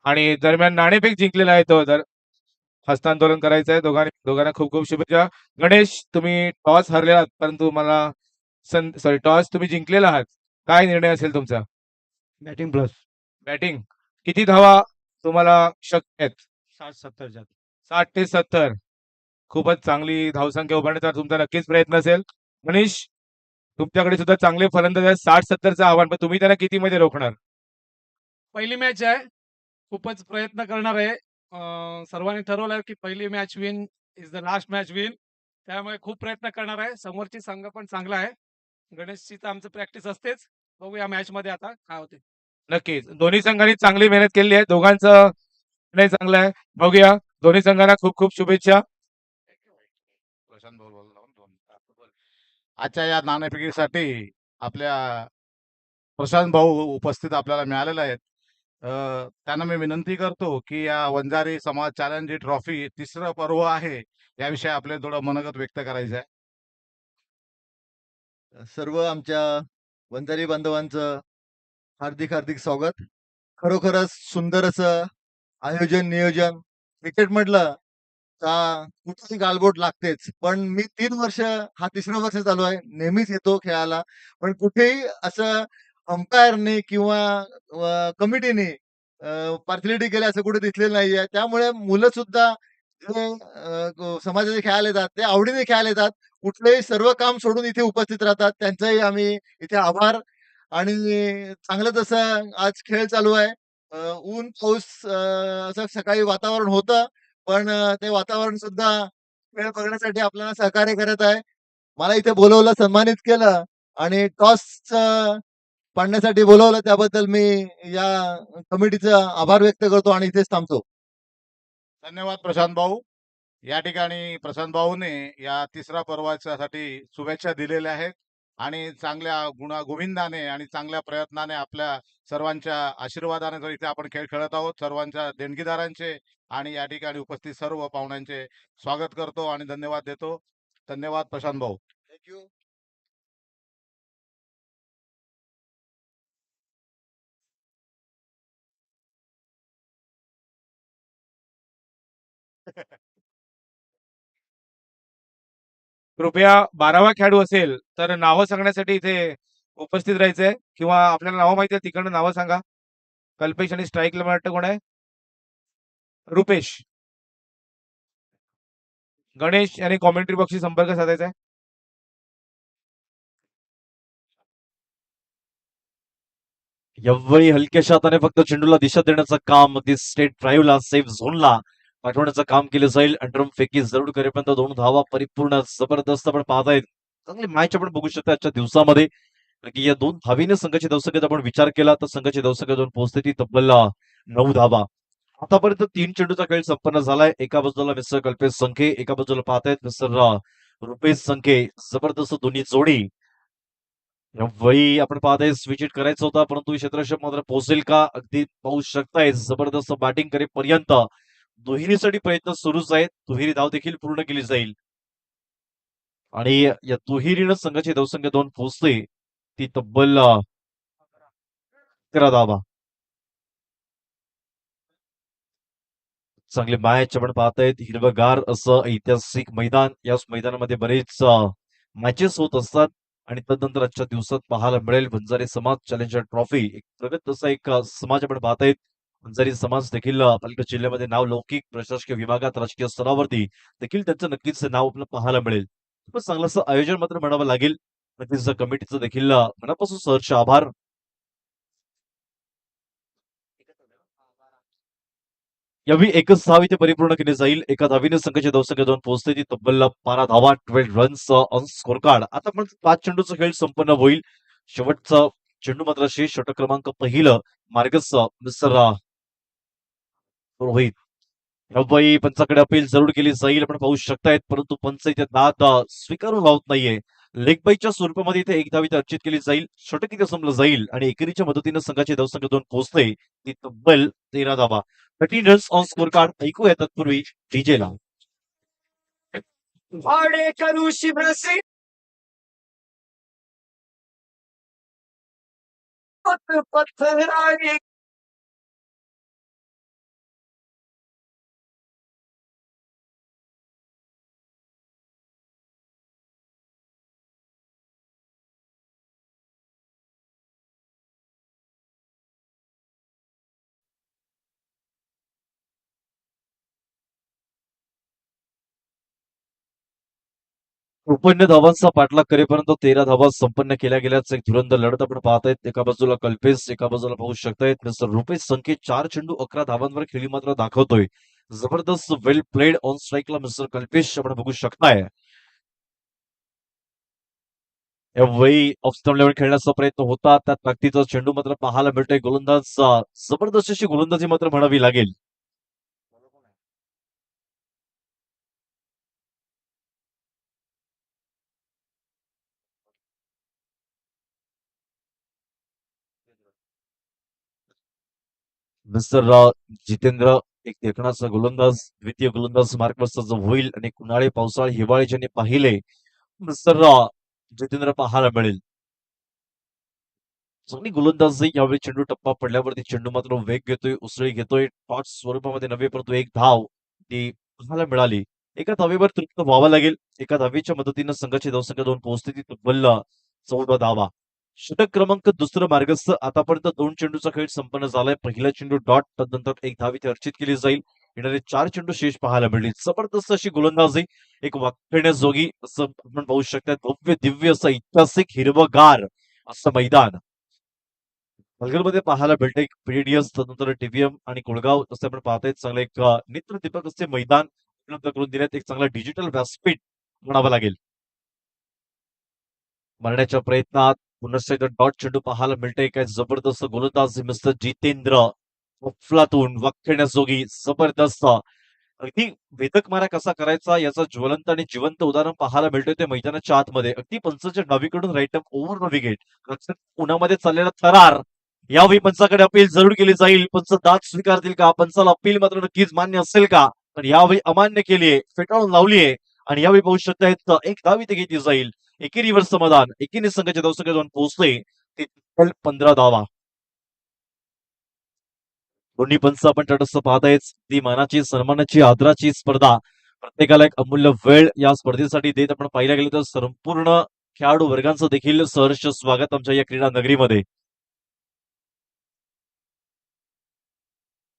आणि दरम्यान नाणेफेक जिंकलेला आहे तो तर हस्तांदोलन करायचं आहे. दोघांना खूप खूप शुभेच्छा. गणेश तुम्ही टॉस हरले आहात परंतु मला सॉरी टॉस तुम्ही जिंकलेला आहात. काय निर्णय असेल तुमचा? Batting plus batting. किती धावा तुम्हाला शक्य आहेत? 60-70 60 ते 70. खूपच चांगली धावसंख्या उभारण्याचा तुमचा नक्कीच प्रयत्न असेल. मनीष तुमच्याकडे सुद्धा चांगले फलंदाज आहेत. 60-70चं आव्हान, पण तुम्ही त्यांना किती मध्ये रोखणार? पहिली मॅच आहे. खूपच प्रयत्न करणार आहे. सर्वांनी ठरवलं की पहिली match win is the last match win. त्यामुळे खूप प्रयत्न करणार आहे. समोरची संघ पण चांगला आहे. गणेशची तर आमचं प्रॅक्टिस असतेच. बघू या मॅच मध्ये आता काय होते. नक्कीच दोन्ही संघांनी चांगली मेहनत केली आहे. दोघांचं निर्णय चांगला आहे. बघूया. दोन्ही संघांना खूप खूप शुभेच्छा. आजच्या या नाणेफेकीसाठी आपल्या प्रशांत भाऊ उपस्थित आपल्याला मिळालेले आहेत. त्यांना मी विनंती करतो की या वंजारी समाज चॅलेंज ट्रॉफी तिसरं पर्व आहे याविषयी आपले थोडं मनोगत व्यक्त करायचं आहे. सर्व आमच्या वंजारी बांधवांचं हार्दिक हार्दिक स्वागत. खरोखरच सुंदर असं आयोजन नियोजन. क्रिकेट म्हटलं का कुठेही गालबोट लागतेच, पण मी 3 वर्ष हा तिसरं वर्ष चालू आहे नेहमीच येतो खेळायला, पण कुठेही असं अंपायरने किंवा कमिटीने पार्शलिटी केली असं कुठे दिसलेलं नाहीये. त्यामुळे मुलं सुद्धा जे समाजाचे खेळायला येतात ते आवडीने खेळायला येतात. कुठलेही सर्व काम सोडून इथे उपस्थित राहतात. त्यांचाही आम्ही इथे आभार. आणि चांगलं तसं आज खेळ चालू आहे. ऊन पाऊस असं सकाळी वातावरण होतं, पण ते वातावरण सुद्धा खेळ बघण्यासाठी आपल्याला सहकार्य करत आहे. मला इथे बोलवलं, सन्मानित केलं आणि टॉस पाडण्यासाठी बोलवलं, त्याबद्दल मी या कमिटीचा आभार व्यक्त करतो आणि इथेच थांबतो. धन्यवाद प्रशांत भाऊ. या ठिकाणी प्रशांत भाऊने या तिसऱ्या पर्वासाठी शुभेच्छा दिलेल्या आहेत आणि चांगल्या गोविंदाने आणि चांगल्या प्रयत्नाने आपल्या सर्वांच्या आशीर्वादाने जर इथे आपण खेळ खेळत आहोत. सर्वांच्या देणगीदारांचे आणि या ठिकाणी उपस्थित सर्व पाहुण्यांचे स्वागत करतो आणि धन्यवाद देतो. धन्यवाद प्रशांत भाऊ. थँक्यू. कृपया 12वा खेळाडू असेल तर नावं सांगण्यासाठी इथे उपस्थित राहायचंय किंवा आपल्याला नावं माहिती आहे तिकडनं नावं सांगा. कल्पेश आणि स्ट्राईकला मला वाटतं कोण आहे रुपेश. गणेश यांनी कॉमेंट्री बॉक्सशी संपर्क साधायचा आहे. यावेळी हलक्याशा हाताने फक्त चेंडूला दिशा देण्याचं काम, अगदी स्टेट ड्राईव्हला सेफ झोनला पाठवण्याचं काम केलं जाईल. अंडरम फेकी जरूर करेपर्यंत 2 धावा परिपूर्ण जबरदस्त आपण पाहतायत. चांगली मॅच आपण बघू शकता आजच्या दिवसामध्ये. की या 2 धावीने संघाची धावसंख्येचा आपण विचार केला तर संघाची धावसंख्या जाऊन पोहोचते ती तब्बल 9 धावा. आतापर्यंत 3 चेंडूचा खेळ संपन्न झालाय. एका बाजूला मिस्टर कल्पेश संखे, एका बाजूला पाहतायत मिस्टर रुपेश संखे. जबरदस्त दोन्ही जोडी. यावेळी आपण पाहताय स्विच हिट करायचं होता परंतु क्षेत्ररक्षक मात्र पोहोचेल का अगदी पाहू शकताय. जबरदस्त बॅटिंग करेपर्यंत दुहेरीसाठी प्रयत्न सुरूच आहेत. दुहेरी धाव देखील पूर्ण केली जाईल आणि या दुहेरीनं संघाची धावसंख्या 2 पोहोचते ती तब्बल 11 धावा. चांगली मॅच आपण पाहतायत. हिरवगार असं ऐतिहासिक मैदान. याच मैदानामध्ये बरेच मॅचेस होत असतात आणि तदनंतर आजच्या दिवसात पाहायला मिळेल बंजारी समाज चॅलेंजर ट्रॉफी. एक प्रगत असा एक समाज आपण पाहतायत. बंजारी समाज देखील पालघर जिल्ह्यामध्ये नाव लौकिक प्रशासकीय विभागात राजकीय स्तरावरती देखील त्यांचं नक्कीच नाव आपलं पाहायला मिळेल. खूपच चांगलं असं आयोजन मात्र म्हणावं लागेल. नक्कीच कमिटीचं देखील मनापासून सहर्ष आभार. यावेळी एकच धाव इथे परिपूर्ण केली जाईल. एका धावीने संघाची धावसंख्या 2 पोहोचते ती तब्बल 12 धावा, 12 रन्स ऑन स्कोर कार्ड. आता पण 5 चेंडूचा खेळ संपन्न होईल. शेवटचा चेंडू मात्र शेष षटक क्रमांक पहिलं मार्गस्थ मिस्टर रोहित. यावेळी पंचाकडे अपील जरूर केली जाईल आपण पाहू शकतायत परंतु पंच इथे दाद स्वीकारून लावत नाहीये. लेग बाईच्या स्वरूपामध्ये इथे एक धाव इथे अर्चित केली जाईल. षटक इथे संपलं जाईल आणि एकेरीच्या मदतीने संघाची धावसंख्या 2 पोहोचते ती तब्बल 13 धावा. 13 रन्स ऑन स्कोर कार्ड. ऐकूया तत्पूर्वी डीजेला. भाडे करू शिवरसी पत्थराने ओपन्य धावांचा पाठलाग करेपर्यंत 13 धावा संपन्न केल्या गेल्याचं एक धुरंधर लढत आपण पाहतायत. एका बाजूला कल्पेश, एका बाजूला पाहू शकतायत मिस्टर रुपेश संख्ये 4 चेंडू 11 धावांवर खेळी मात्र दाखवतोय. जबरदस्त वेल प्लेड ऑन स्ट्राईकला मिस्टर कल्पेश आपण बघू शकताय. यावेळी ऑफ स्टंप लेवल खेळण्याचा प्रयत्न होता. त्या ताकदीचा चेंडू मात्र पाहायला मिळतोय. गोलंदाज जबरदस्त अशी गोलंदाजी मात्र म्हणावी लागेल. मिस्टर जितेंद्र एक देखणाचा गोलंदाज, द्वितीय गोलंदाज मार्कवरचा जो होईल आणि उन्हाळी पावसाळी हिवाळी ज्यांनी पाहिले मिस्टर जितेंद्र पाहायला मिळेल. चांगली गोलंदाजी. यावेळी चेंडू टप्पा पडल्यावरती चेंडू मात्र वेग घेतोय, उसळी घेतोय. टॉस स्वरूपामध्ये नव्हे परंतु एक धाव ती पाहायला मिळाली. एका धावेवर तृप्त व्हावं लागेल. एका धावेच्या मदतीनं संघाची धावसंख्या 2 पोहोचते ती तब्बल 14 धावा. षटक क्रमांक दुसरं मार्गस्थ. आतापर्यंत 2 चेंडूचा खेळ संपन्न झालाय. पहिला चेंडू डॉट तदनंतर एक धाव इथे अर्चित केली जाईल. येणारे 4 चेंडू शेष पाहायला मिळतील. जबरदस्त अशी गोलंदाजी. एक वाकण्याजोगी असं आपण पाहू शकता. भव्य दिव्य असं ऐतिहासिक हिरवगार असं मैदान पालघरमध्ये पाहायला भेटते. पीडीएस तदनंतर टीव्हीएम आणि कोळगाव असं आपण पाहताय. चांगलं एक नेत्रदीपक असे मैदान उपलब्ध करून देण्यात एक चांगला डिजिटल व्यासपीठ म्हणावं लागेल. मारण्याच्या प्रयत्नात पुनश्च डॉट चेंडू पाहायला मिळते. काय जबरदस्त गोलंदाज मिस्टर जितेंद्र अफलातून वाकण्याजोगी जबरदस्त. अगदी वेदक मारा कसा करायचा याचा ज्वलंत आणि जिवंत उदाहरण पाहायला मिळतोय ते मैदानाच्या आतमध्ये. अगदी पंचाच्या डावीकडून राईट अप ओव्हर विकेट रक्षक उन्हामध्ये चाललेला थरार. यावेळी पंचाकडे अपील जरूर केली जाईल. पंच दाद स्वीकारतील का? पंचाला अपील मात्र नक्कीच मान्य असेल का? पण यावेळी अमान्य केलीये, फेटाळून लावलीये आणि यावेळी पाहू शकतायत एक धाव इथे घेतली जाईल. एकेरीवर समाधान. एकीने संघाच्या धावसंख्या 2 पोहोचते ते 15 धावा. दोन्ही पंच आपण तटस्थ पाहतायच. ती मानाची, सन्मानाची, आदराची स्पर्धा. प्रत्येकाला एक अमूल्य वेळ या स्पर्धेसाठी देत आपण पाहिलं गेलं तर संपूर्ण खेळाडू वर्गांचं देखील सहर्ष स्वागत आमच्या या क्रीडा नगरीमध्ये.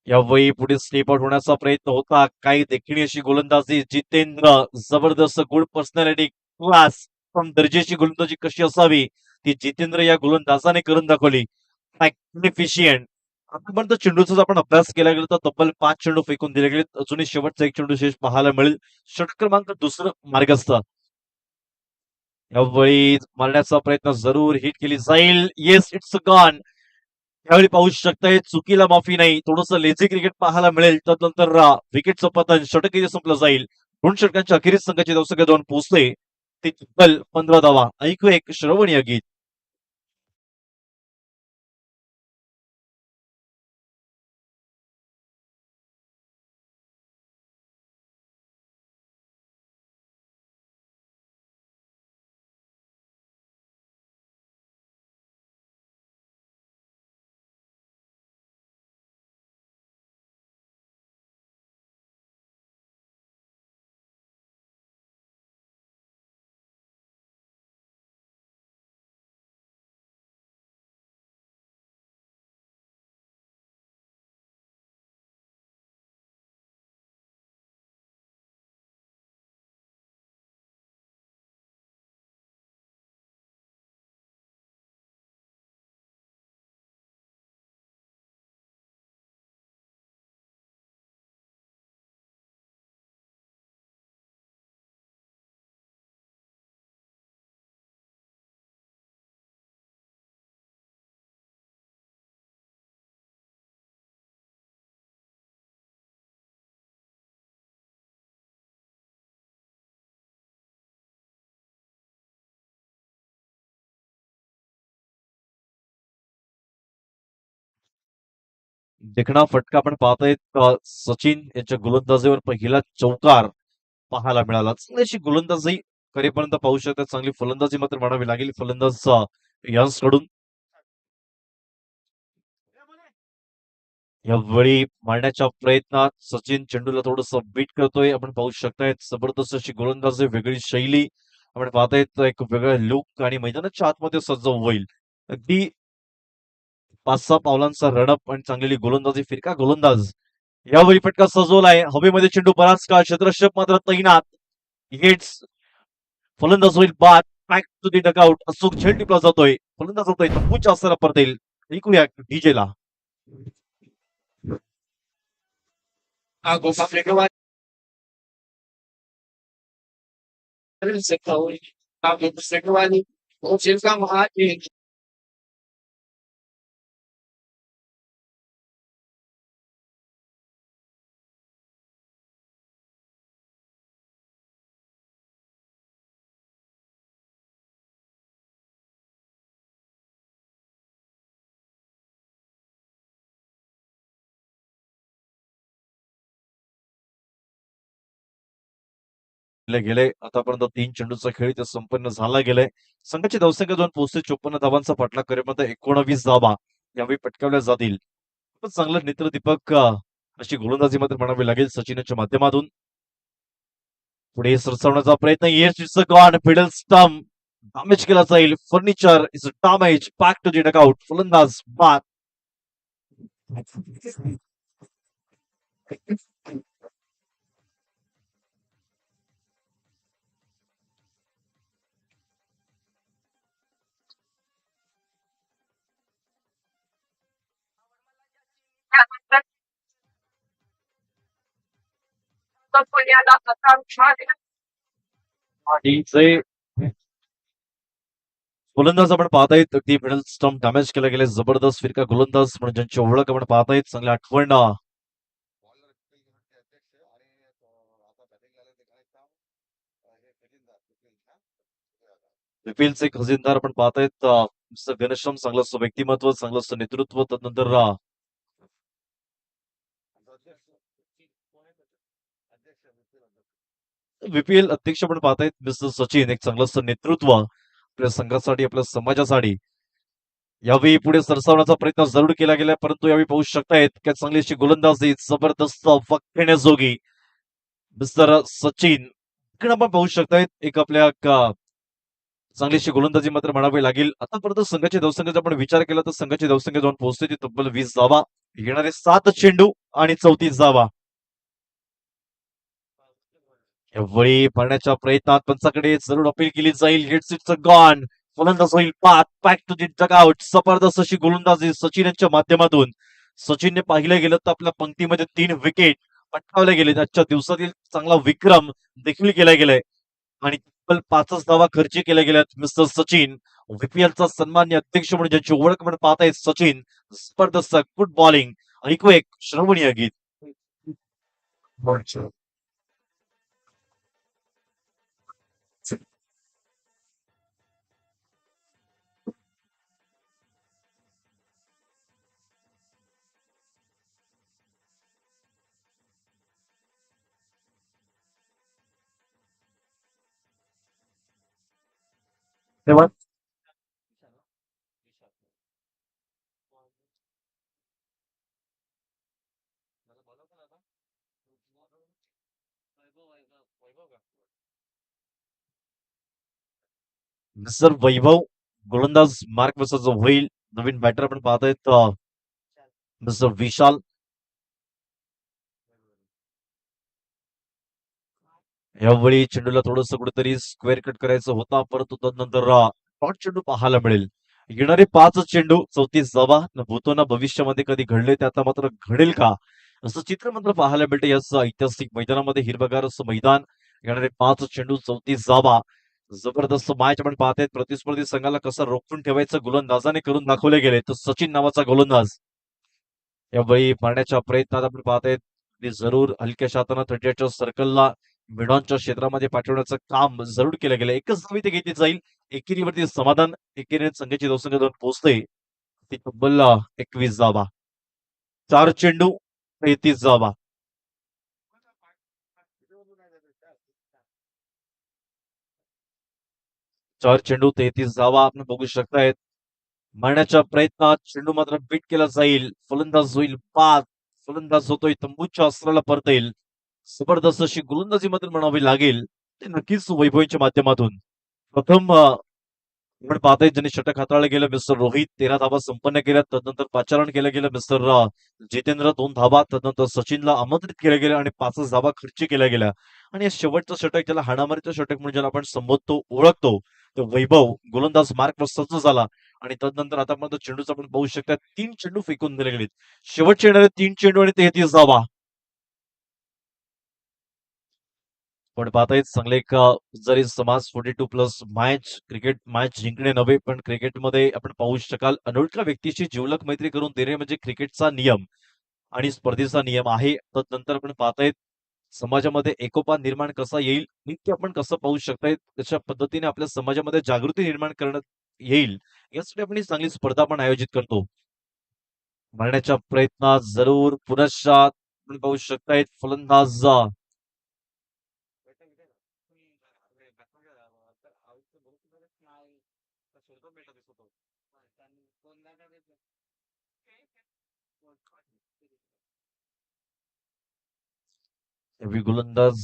यावेळी पुढे स्टेप आउट होण्याचा प्रयत्न होता. काही देखील अशी गोलंदाजी जितेंद्र जबरदस्त गुड पर्सनॅलिटी क्लास पण दर्जेची गोलंदाजी कशी असावी ती जितेंद्र या गोलंदाजाने करून दाखवली. मॅग्निफिशियंट. आतापर्यंत चेंडूचा जर आपण अभ्यास केला गेला तर तब्बल 5 चेंडू फेकून दिले गेले. अजूनही शेवटचा एक चेंडू शेष पाहायला मिळेल. षटक क्रमांक दुसरं मार्गस्थ. यावेळी मारण्याचा प्रयत्न जरूर हिट केली जाईल. Yes it's gone. यावेळी पाहू शकताय चुकीला माफी नाही. थोडंसं लेझी क्रिकेट पाहायला मिळेल. त्यानंतर विकेटचं पतन षटक इथे संपलं जाईल. 2 षटकांच्या अखेरीस संघाची धावसंख्या जाऊन पोहोचते ते तब्बल 15 धावा. ऐकू एक श्रवणीय गीत. देखणा फटका आपण पाहतोय सचिन यांच्या गोलंदाजीवर पहिला चौकार पाहायला मिळाला. चांगलीशी गोलंदाजी करेपर्यंत पाहू शकता. चांगली फलंदाजी मात्र म्हणावी लागेल फलंदाज यंस कडून. यावेळी मारण्याच्या प्रयत्नात सचिन चेंडूला थोडस बीट करतोय. आपण पाहू शकताय जबरदस्त अशी गोलंदाजी वेगळी शैली आपण पाहताय एक वेगळा लुक आणि मैदानाच्या आतमध्ये सज्ज होईल. अगदी 5-6 पावलांचा रनअप आणि चांगलेली गोलंदाजी फिरका गोलंदाज. यावेळी फटका सजवलाय. हवेमध्ये चेंडू बराच काळ क्षेत्ररक्षक मात्र तैनात. हिट्स फलंदाज होईल बाद. Back to the dugout. अचूक झेल टिपला जातोय. फलंदाज होतोय तंबूच्या असताना परत येईल. ऐकूया डीजेला. Água para secawali. Kung ka mahati. गेले आतापर्यंत 3 चेंडूचा खेळ इथे संपन्न झाला गेलाय. संघाची धावसंख्या जाऊन पोहोचते 54 धावांचा पाठलाग करेपर्यंत 19 धावा यावेळी पटकावल्या जातील. खूपच चांगलं नेत्रदीपक अशी गोलंदाजी मात्र म्हणावी लागेल सचिनच्या माध्यमातून. पुढे सरसावण्याचा प्रयत्न. Yes it's gone. Middle stump damage केला जाईल. Furniture is damage. Back to the dugout. फलंदाज बाद. पुण्याला आता गोलंदाज आपण पाहतायत अगदी मिडल स्टंप डॅमेज केला गेले. जबरदस्त फिरका गोलंदाज म्हणून ज्यांची ओळख आपण पाहतायत. चांगली आठवण विपिलचे खजिनदार आपण पाहतायत. घनश्याम चांगलं असतं व्यक्तिमत्व चांगलं असतं नेतृत्व. त्यानंतर VPL अध्यक्ष आपण पाहतायत मिस्टर सचिन. एक चांगलं असं नेतृत्व आपल्या संघासाठी आपल्या समाजासाठी. यावेळी पुढे सरसावण्याचा प्रयत्न जरूर केला गेला परंतु यावेळी पाहू शकतायत की चांगली अशी गोलंदाजी जबरदस्त घेण्याजोगी मिस्टर सचिन. इकडे आपण पाहू शकतायत एक आपल्या चांगलीशी गोलंदाजी मात्र म्हणावी लागेल. आतापर्यंत संघाची धावसंख्येचा आपण विचार केला तर संघाची धावसंख्या जाऊन पोहोचते ती तब्बल 20 धावा. येणारे 7 चेंडू आणि 34 धावा. यावेळी पळण्याच्या प्रयत्नात पंचाकडे जरूर अपील केली जाईल. Hits it's gone. फलंदाज होईल पाच. Back to the dugout. जबरदस्त अशी गोलंदाजी सचिन यांच्या माध्यमातून. सचिनने पाहिलं गेलं तर आपल्या पंक्तीमध्ये 3 विकेट पटकावले गेले. आजच्या दिवसातील चांगला विक्रम देखील केला गेलाय आणि तब्बल 5च धावा खर्ची केल्या गेल्यात. मिस्टर सचिन व्हीपीएलचा सन्मान्य अध्यक्ष म्हणून ज्याची ओळख म्हणून पाहतायत सचिन. जबरदस्त गुड बॉलिंग. ऐकू एक श्रवणीय गीत. तेव्हा मिस्टर वैभव गोलंदाज मार्क जो होईल. नवीन बॅटर आपण पाहतायत मिस्टर विशाल. यावेळी चेंडूला थोडंसं कुठेतरी स्क्वेअर कट करायचं होता परंतु तदनंतर डॉट चेंडू पाहायला मिळेल. येणारे 5 चेंडू 34 धावा. न भूतो ना भविष्यामध्ये कधी घडले ते आता मात्र घडेल का असं चित्र मात्र पाहायला मिळते याच ऐतिहासिक मैदानामध्ये. हिरवगार असं मैदान. येणारे 5 चेंडू 34 धावा. जबरदस्त मॅच आपण पाहतायत. प्रतिस्पर्धी संघाला कसं रोखून ठेवायचं गोलंदाजाने करून दाखवले गेले. तर सचिन नावाचा गोलंदाज यावेळी मारण्याच्या प्रयत्नात आपण पाहतायत. ते जरूर हलक्याशा हाताने 38च्या सर्कलला मिडॉनच्या क्षेत्रामध्ये पाठवण्याचं काम जरूर केलं गेलं. एकच धाव इथे घेतली जाईल. एकेरीवरती समाधान. एकेरीने संघाची धावसंख्या 2 पोहोचते. ती तब्बल 21 धावा. 4 चेंडू 33 धावा. चार चेंडू 33 धावा आपण बघू शकतायत. मारण्याच्या प्रयत्नात चेंडू मात्र बीट केला जाईल. फलंदाज होईल बाद. फलंदाज होतोय तंबूच्या अस्त्राला परतेल. जबरदस्त अशी गोलंदाजी मात्र म्हणावी लागेल ते नक्कीच वैभवीच्या माध्यमातून. प्रथम आपण पाहताय ज्यांनी षटक हाताळलं गेलं मिस्टर रोहित 13 धावा संपन्न केल्या. तदनंतर पाचारण केलं गेलं मिस्टर जितेंद्र 2 धावा. तदनंतर सचिनला आमंत्रित केलं गेलं आणि 5 धावा खर्ची केल्या गेल्या. आणि शेवटचं षटक ज्याला हाणामारीचं षटक म्हणून ज्याला आपण संबोधतो ओळखतो तो वैभव गोलंदाज मार्क सज्ज झाला. आणि तदनंतर आतापर्यंत चेंडूचं आपण पाहू शकता 3 चेंडू फेकून दिले गेलेत. शेवटचे येणारे 3 चेंडू आणि 33 धावा. पण पाहतायत चांगले एक जरी समाज 42+ मॅच क्रिकेट मॅच जिंकणे नव्हे पण क्रिकेटमध्ये आपण पाहू शकाल अनोळख्या व्यक्तीशी जिवलक मैत्री करून देणे म्हणजे क्रिकेटचा नियम आणि स्पर्धेचा नियम आहे. तदनंतर आपण पाहतायत समाजामध्ये एकोपा निर्माण कसा येईल नित्य आपण कसं पाहू शकतायत तशा पद्धतीने आपल्या समाजामध्ये जागृती निर्माण करण्यात येईल यासाठी आपण ही चांगली स्पर्धा पण आयोजित करतो. मारण्याच्या प्रयत्नात जरूर पुनश्चा आपण पाहू शकतायत फलंदाज गोलंदाज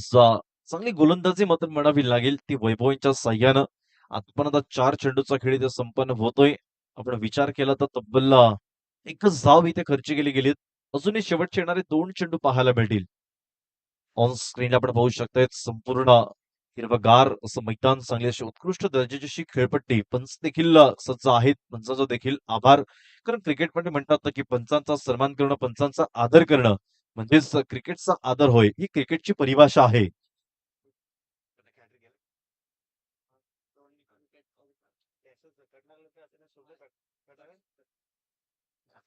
चांगली गोलंदाजी मात्र म्हणावी लागेल ती वैभवींच्या साह्यानं. आतापर्यंत 4 चेंडूचा खेळ इथे संपन्न होतोय. आपण विचार केला तर तब्बल एकच धाव इथे खर्ची केली गेली. अजूनही शेवटचे येणारे 2 चेंडू पाहायला मिळतील. ऑन स्क्रीनला आपण पाहू शकताय संपूर्ण हिरवगार असं मैदान. चांगली अशी उत्कृष्ट दर्जाची अशी खेळपट्टी. पंच देखील सज्ज आहेत. पंचाचा देखील आभार. कारण क्रिकेटमध्ये म्हणतात ना की पंचांचा सन्मान करणं पंचांचा आदर करणं म्हणजेच क्रिकेटचा आदर होय ही क्रिकेटची परिभाषा आहे.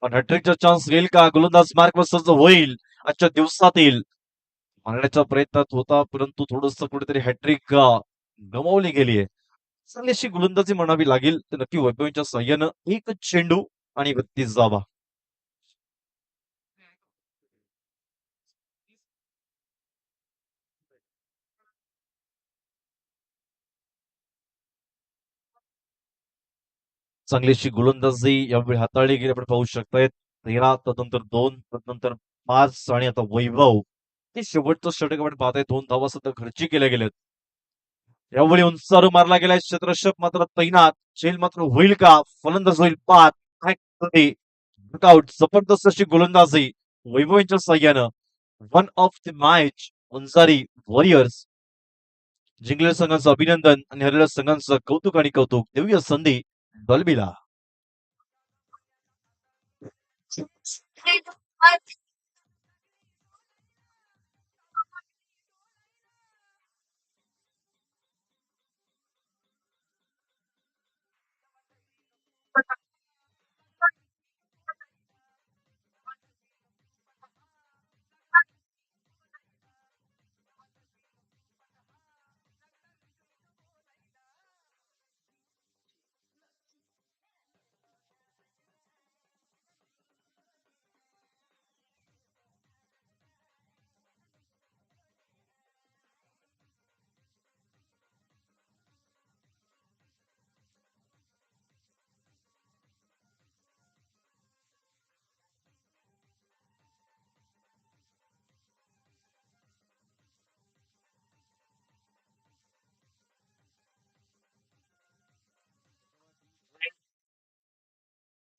पण हॅट्रिकचा चान्स येईल का? गोलंदाज मार्क सज्ज होईल आजच्या दिवसातील. मारण्याच्या प्रयत्नात होता परंतु थोडस कुठेतरी हॅट्रिक गमावली गेली आहे. चांगली अशी गोलंदाजी म्हणावी लागेल तर नक्की वैभवींच्या साह्यानं. 1 चेंडू आणि 32 धावा. चांगली अशी गोलंदाजी यावेळी हाताळली गेली आपण पाहू शकतायत. 13 तदनंतर 2 तदनंतर 5 आणि आता वैभव हे शेवटचं षटक आपण पाहताय. 2 धावा सुद्धा खर्ची केल्या गेल्यात. यावेळी उंचारू मारला गेलाय. क्षेत्ररक्षक मात्र तैनात. झेल मात्र होईल का? फलंदाज होईल बाद. जबरदस्त अशी गोलंदाजी वैभव यांच्या साह्यानं one of the match Vanjari Warriors. जिंकलेल्या संघांचं अभिनंदन आणि हरलेल्या संघांचं कौतुक आणि कौतुक. देऊया संधी डॉल्बीला. Three, two, one.